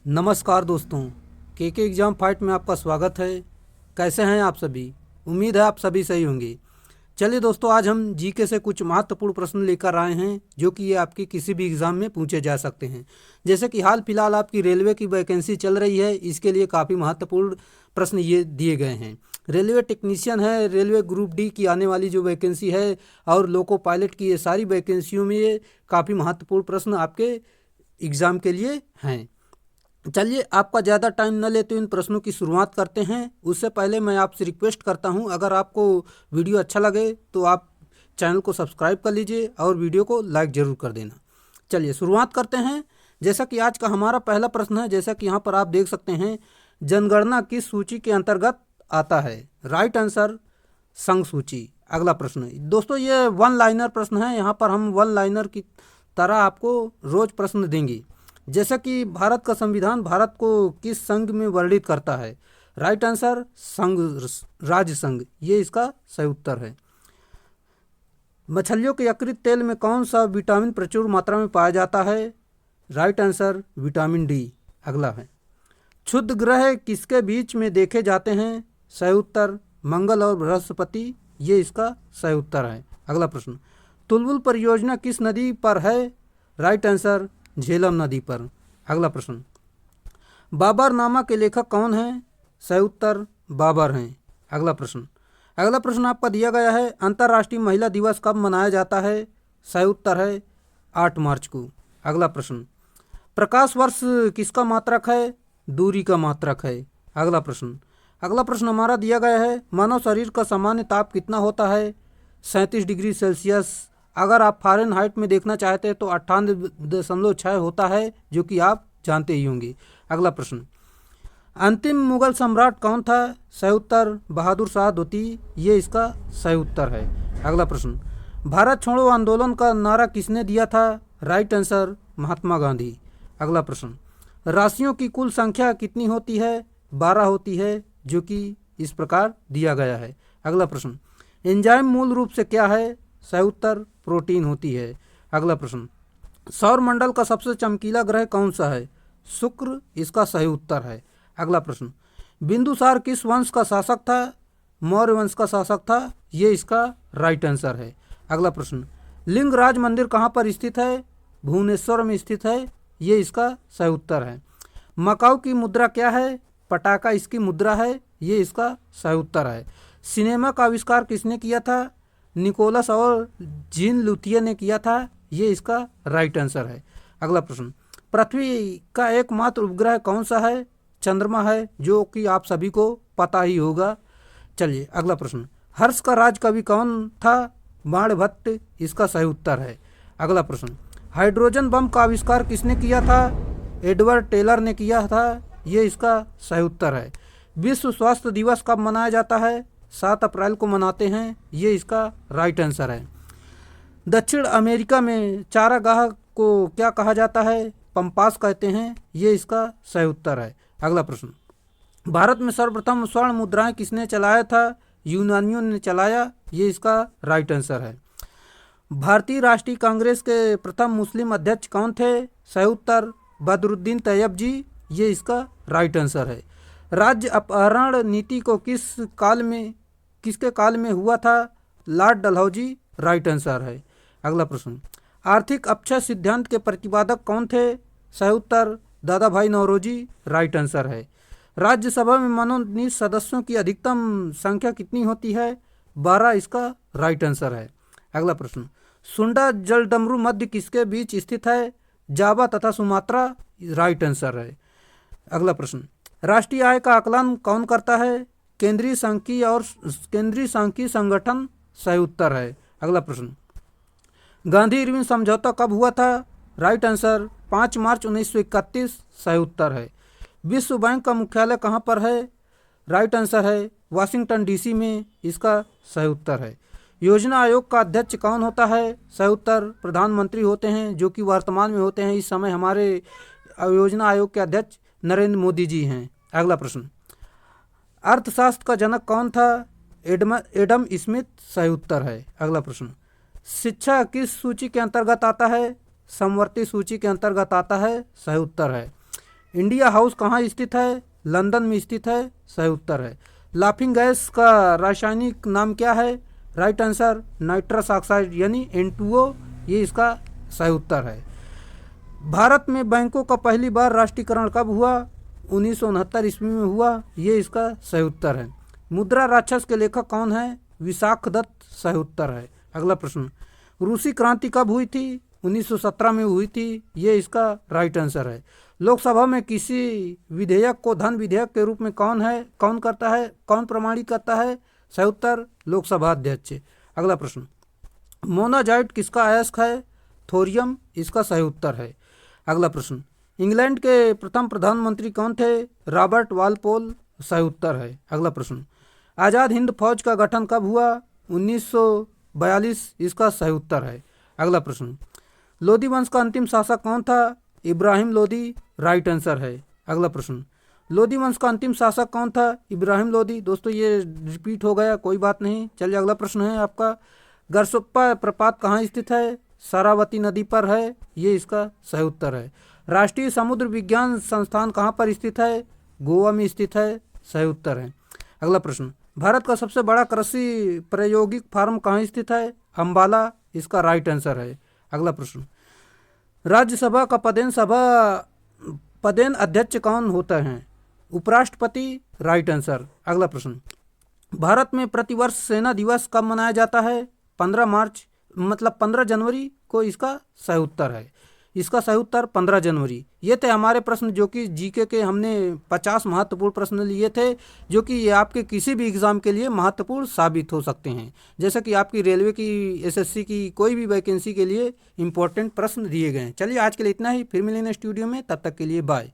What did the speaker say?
नमस्कार दोस्तों, के एग्ज़ाम फाइट में आपका स्वागत है। कैसे हैं आप सभी? उम्मीद है आप सभी सही होंगे। चलिए दोस्तों, आज हम जीके से कुछ महत्वपूर्ण प्रश्न लेकर आए हैं जो कि ये आपके किसी भी एग्ज़ाम में पूछे जा सकते हैं। जैसे कि हाल फिलहाल आपकी रेलवे की वैकेंसी चल रही है, इसके लिए काफ़ी महत्वपूर्ण प्रश्न ये दिए गए हैं। रेलवे टेक्नीशियन है, रेलवे ग्रुप डी की आने वाली जो वैकेंसी है और लोको पायलट की, ये सारी वैकेंसियों में ये काफ़ी महत्वपूर्ण प्रश्न आपके एग्ज़ाम के लिए हैं। चलिए, आपका ज़्यादा टाइम न लेते इन प्रश्नों की शुरुआत करते हैं। उससे पहले मैं आपसे रिक्वेस्ट करता हूं, अगर आपको वीडियो अच्छा लगे तो आप चैनल को सब्सक्राइब कर लीजिए और वीडियो को लाइक ज़रूर कर देना। चलिए शुरुआत करते हैं। जैसा कि आज का हमारा पहला प्रश्न है, जैसा कि यहाँ पर आप देख सकते हैं, जनगणना किस सूची के अंतर्गत आता है? राइट आंसर संघ सूची। अगला प्रश्न दोस्तों, ये वन लाइनर प्रश्न है। यहाँ पर हम वन लाइनर की तरह आपको रोज प्रश्न देंगे। जैसा कि भारत का संविधान भारत को किस संघ में वर्णित करता है? राइट आंसर संघ, राज्य संघ, ये इसका सही उत्तर है। मछलियों के यकृत तेल में कौन सा विटामिन प्रचुर मात्रा में पाया जाता है? Right answer vitamin D. अगला है, क्षुद्र ग्रह किसके बीच में देखे जाते हैं? सही उत्तर मंगल और बृहस्पति, ये इसका सही उत्तर है। अगला प्रश्न, तुलबुल परियोजना किस नदी पर है? राइट आंसर झेलम नदी पर। अगला प्रश्न, बाबरनामा के लेखक कौन हैं? सही उत्तर बाबर हैं। अगला प्रश्न आपका दिया गया है, अंतर्राष्ट्रीय महिला दिवस कब मनाया जाता है? सही उत्तर है 8 मार्च को। अगला प्रश्न, प्रकाश वर्ष किसका मात्रक है? दूरी का मात्रक है। अगला प्रश्न हमारा दिया गया है, मानव शरीर का सामान्य ताप कितना होता है? 37 डिग्री सेल्सियस। अगर आप फ़ारेनहाइट में देखना चाहते हैं तो 98.6 होता है, जो कि आप जानते ही होंगे। अगला प्रश्न, अंतिम मुगल सम्राट कौन था? सही उत्तर बहादुर शाह द्वितीय, ये इसका सही उत्तर है। अगला प्रश्न, भारत छोड़ो आंदोलन का नारा किसने दिया था? Right answer Mahatma Gandhi. अगला प्रश्न, राशियों की कुल संख्या कितनी होती है? 12 होती है, जो कि इस प्रकार दिया गया है। अगला प्रश्न, एंजाइम मूल रूप से क्या है? सही उत्तर प्रोटीन होती है। अगला प्रश्न, सौर मंडल का सबसे चमकीला ग्रह कौन सा है? शुक्र, इसका सही उत्तर है। अगला प्रश्न, बिंदुसार किस वंश का शासक था? मौर्य वंश का शासक था, ये इसका राइट आंसर है। अगला प्रश्न, लिंगराज मंदिर कहाँ पर स्थित है? भुवनेश्वर में स्थित है, ये इसका सही उत्तर है। मकाऊ की मुद्रा क्या है? पटाका इसकी मुद्रा है, ये इसका सही उत्तर है। सिनेमा का आविष्कार किसने किया था? निकोलस और जीन लुथिये ने किया था, ये इसका राइट आंसर है। अगला प्रश्न, पृथ्वी का एकमात्र उपग्रह कौन सा है? चंद्रमा है, जो कि आप सभी को पता ही होगा। चलिए अगला प्रश्न, हर्ष का राज कवि कौन था? बाणभट्ट, इसका सही उत्तर है। अगला प्रश्न, हाइड्रोजन बम का आविष्कार किसने किया था? एडवर्ड टेलर ने किया था, ये इसका सही उत्तर है। विश्व स्वास्थ्य दिवस कब मनाया जाता है? 7 अप्रैल को मनाते हैं, ये इसका राइट आंसर है। दक्षिण अमेरिका में चारागाह को क्या कहा जाता है? पंपास कहते हैं, ये इसका सही उत्तर है। अगला प्रश्न, भारत में सर्वप्रथम स्वर्ण मुद्राएं किसने चलाया था? यूनानियों ने चलाया, ये इसका राइट आंसर है। भारतीय राष्ट्रीय कांग्रेस के प्रथम मुस्लिम अध्यक्ष कौन थे? सही उत्तर बदरुद्दीन तैयब जी, ये इसका राइट आंसर है। राज्य अपहरण नीति को किसके काल में हुआ था? लॉर्ड डलहौजी, राइट आंसर है। अगला प्रश्न, आर्थिक अक्षय सिद्धांत के प्रतिपादक कौन थे? सही उत्तर दादा भाई नौरोजी, राइट आंसर है। राज्यसभा में मनोनीत सदस्यों की अधिकतम संख्या कितनी होती है? 12, इसका राइट आंसर है। अगला प्रश्न, सुंडा जलडमरू मध्य किसके बीच स्थित है? जावा तथा सुमात्रा, राइट आंसर है। अगला प्रश्न, राष्ट्रीय आय का आकलन कौन करता है? केंद्रीय सांख्यिकी संगठन, सही उत्तर है। अगला प्रश्न, गांधी इरविन समझौता कब हुआ था? राइट आंसर 5 मार्च 1931, सही उत्तर है। विश्व बैंक का मुख्यालय कहाँ पर है? राइट आंसर है वाशिंगटन डीसी में, इसका सही उत्तर है। योजना आयोग का अध्यक्ष कौन होता है? सही उत्तर प्रधानमंत्री होते हैं, जो कि वर्तमान में होते हैं। इस समय हमारे योजना आयोग के अध्यक्ष नरेंद्र मोदी जी हैं। अगला प्रश्न, अर्थशास्त्र का जनक कौन था? एडम स्मिथ, सही उत्तर है। अगला प्रश्न, शिक्षा किस सूची के अंतर्गत आता है? समवर्ती सूची के अंतर्गत आता है, सही उत्तर है। इंडिया हाउस कहाँ स्थित है? लंदन में स्थित है, सही उत्तर है। लाफिंग गैस का रासायनिक नाम क्या है? राइट आंसर नाइट्रस ऑक्साइड यानी N2O, ये इसका सही उत्तर है। भारत में बैंकों का पहली बार राष्ट्रीयकरण कब हुआ? 1969 ईस्वी में हुआ, ये इसका सही उत्तर है। मुद्रा राक्षस के लेखक कौन है? विशाख दत्त, सही उत्तर है। अगला प्रश्न, रूसी क्रांति कब हुई थी? 1917 में हुई थी, ये इसका राइट आंसर है। लोकसभा में किसी विधेयक को धन विधेयक के रूप में कौन प्रमाणित करता है? सही उत्तर लोकसभा अध्यक्ष। अगला प्रश्न, मोनाजाइट किसका अयस्क है? थोरियम, इसका सही उत्तर है। अगला प्रश्न, इंग्लैंड के प्रथम प्रधानमंत्री कौन थे? रॉबर्ट वालपोल, सही उत्तर है। अगला प्रश्न, आज़ाद हिंद फौज का गठन कब हुआ? 1942, इसका सही उत्तर है। अगला प्रश्न, लोधी वंश का अंतिम शासक कौन था? इब्राहिम लोधी, राइट आंसर है। अगला प्रश्न, लोधी वंश का अंतिम शासक कौन था? इब्राहिम लोधी। दोस्तों ये रिपीट हो गया, कोई बात नहीं। चलिए अगला प्रश्न है आपका, गरसोप्पा प्रपात कहाँ स्थित है? शरावती नदी पर है, ये इसका सही उत्तर है। राष्ट्रीय समुद्र विज्ञान संस्थान कहाँ पर स्थित है? गोवा में स्थित है, सही उत्तर है। अगला प्रश्न, भारत का सबसे बड़ा कृषि प्रायोगिक फार्म कहाँ स्थित है? अम्बाला, इसका राइट आंसर है। अगला प्रश्न, राज्यसभा का पदेन अध्यक्ष कौन होता है? उपराष्ट्रपति, राइट आंसर। अगला प्रश्न, भारत में प्रतिवर्ष सेना दिवस कब मनाया जाता है? 15 जनवरी को, इसका सही उत्तर है। इसका सही उत्तर 15 जनवरी। ये थे हमारे प्रश्न जो कि जीके के हमने 50 महत्वपूर्ण प्रश्न लिए थे, जो कि ये आपके किसी भी एग्ज़ाम के लिए महत्वपूर्ण साबित हो सकते हैं। जैसे कि आपकी रेलवे की, एसएससी की कोई भी वैकेंसी के लिए इंपॉर्टेंट प्रश्न दिए गए हैं। चलिए आज के लिए इतना ही, फिर मिलेंगे स्टूडियो में, तब तक के लिए बाय।